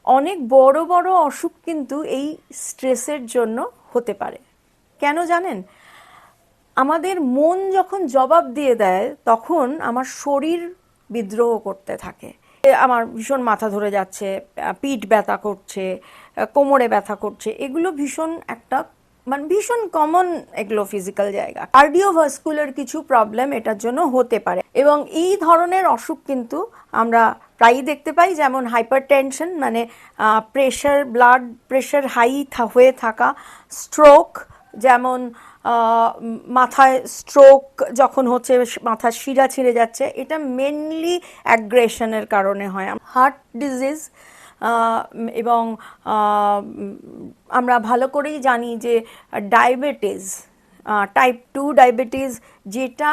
অনেক বড় বড় অসুখ কিন্তু এই স্ট্রেসের জন্য হতে পারে। কেন জানেন? আমাদের মন যখন জবাব দিয়ে দেয় তখন আমার শরীর বিদ্রোহ করতে থাকে। আমার ভীষণ মাথা ধরে যাচ্ছে, পিঠ ব্যথা করছে, কোমরে ব্যথা করছে, এগুলো ভীষণ একটা মানে ভীষণ কমন এগুলো ফিজিক্যাল জায়গা। কার্ডিওভাস্কুলার কিছু প্রবলেম এটার জন্য হতে পারে এবং এই ধরনের অসুখ কিন্তু আমরা প্রায়ই দেখতে পাই, যেমন হাইপারটেনশন মানে প্রেশার, ব্লাড প্রেশার হাই হয়ে থাকা, স্ট্রোক, যেমন মাথায় স্ট্রোক যখন হচ্ছে মাথার শিরা ছিঁড়ে যাচ্ছে, এটা মেনলি অ্যাগ্রেশনের কারণে হয়। হার্ট ডিজিজ এবং আমরা ভালো করেই জানি যে ডায়াবেটিস, টাইপ 2 ডায়াবেটিস, যেটা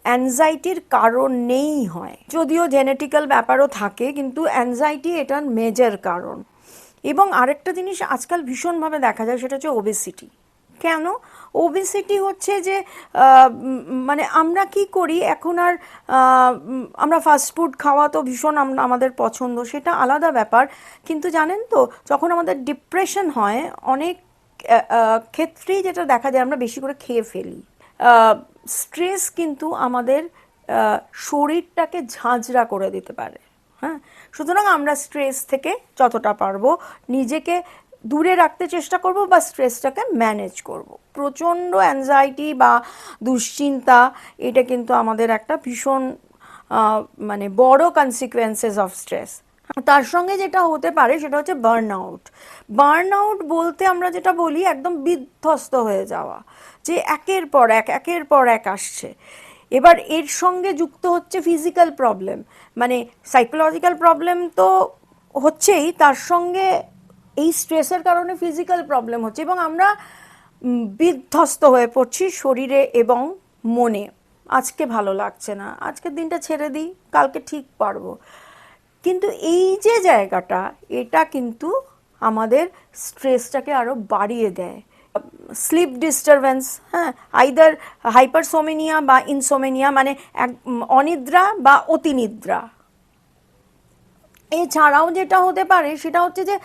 অ্যাংজাইটির কারণেই হয়, যদিও জেনেটিক্যাল ব্যাপারও থাকে, কিন্তু অ্যাংজাইটি এটার মেজর কারণ। এবং আরেকটা জিনিস আজকাল ভীষণভাবে দেখা যায়, সেটা হচ্ছে ওবেসিটি। কেন ওবেসিটি হচ্ছে? যে মানে আমরা কি করি এখন, আর আমরা ফাস্টফুড খাওয়া তো ভীষণ আমাদের পছন্দ, সেটা আলাদা ব্যাপার, কিন্তু জানেন তো যখন আমাদের ডিপ্রেশন হয় অনেক ক্ষেত্রেই যেটা দেখা যায় আমরা বেশি করে খেয়ে ফেলি। স্ট্রেস কিন্তু আমাদের শরীরটাকে ঝাঁঝরা করে দিতে পারে। হ্যাঁ, সুতরাং আমরা স্ট্রেস থেকে যতটা পারবো নিজেকে দূরে রাখতে চেষ্টা করব বা স্ট্রেসটাকে ম্যানেজ করব। প্রচণ্ড অ্যাংজাইটি বা দুশ্চিন্তা, এটা কিন্তু আমাদের একটা ভীষণ মানে বড় কনসিকুয়েন্সেস অফ স্ট্রেস। তার সঙ্গে যেটা হতে পারে সেটা হচ্ছে বার্নআউট। বার্নআউট বলতে আমরা যেটা বলি একদম বিধ্বস্ত হয়ে যাওয়া, যে একের পর এক আসছে। এবার এর সঙ্গে যুক্ত হচ্ছে ফিজিক্যাল প্রবলেম, মানে সাইকোলজিক্যাল প্রবলেম তো হচ্ছেই, তার সঙ্গে এই স্ট্রেসের কারণে ফিজিক্যাল প্রবলেম হচ্ছে এবং আমরা বিধ্বস্ত হয়ে পড়ছি শরীরে এবং মনে। আজকে ভালো লাগছে না, আজকের দিনটা ছেড়ে দিই, কালকে ঠিক পারবো। কিন্তু এই যে জায়গাটা, এটা কিন্তু আমাদের স্ট্রেসটাকে আরও বাড়িয়ে দেয়। স্লিপ ডিস্টারবেন্স, হ্যাঁ, আইদার হাইপারসোমেনিয়া বা ইনসোমেনিয়া, মানে অনিদ্রা বা অতিনিদ্রা। এছাড়াও যেটা হতে পারে সেটা হচ্ছে যে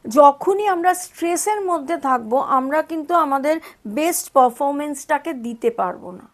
যখনই আমরা স্ট্রেসের মধ্যে থাকবো আমরা কিন্তু আমাদের বেস্ট পারফরমেন্সটাকে দিতে পারবো না।